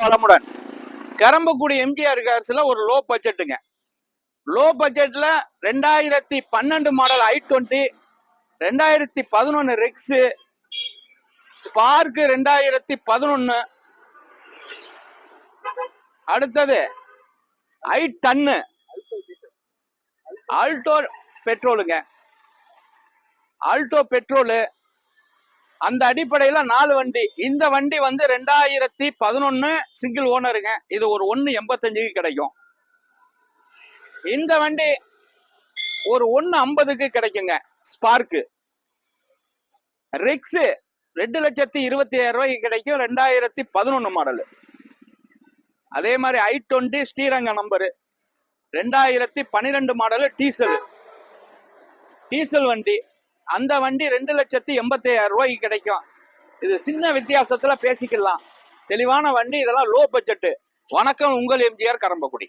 வளமுடன். கரம்பக்குடி எம்ஜிஆர் கார்ஸ்ல ஒரு low பட்ஜெட்டுங்க. Low பட்ஜெட்ல 2012 மாடல் i20, 2011 ரெக்ஸ், ஸ்பார்க் 2011, அடுத்தது i10 ஆல்டோ பெட்ரோலுங்க. ஆல்டோ பெட்ரோலு அந்த அடிப்படையில 4 வண்டி. இந்த வண்டி வந்து 2011 சிங்கிள் ஓனருங்க. இது ஒரு 1.85 கிடைக்கும். இந்த வண்டி ஒரு 1.50 கிடைக்குங்க. ஸ்பார்க். ரெக்ஸ் 2,27,000 கிடைக்கும். 2011 மாடல். அதே மாதிரி i20 Sriranga number 2012 model diesel வண்டி. அந்த வண்டி 2,87,000 கிடைக்கும். இது சின்ன வித்தியாசத்துல பேசிக்கலாம். தெளிவான வண்டி. இதெல்லாம் லோ பட்ஜெட். வணக்கம், உங்கள் எம்ஜிஆர் கரம்பக்குடி.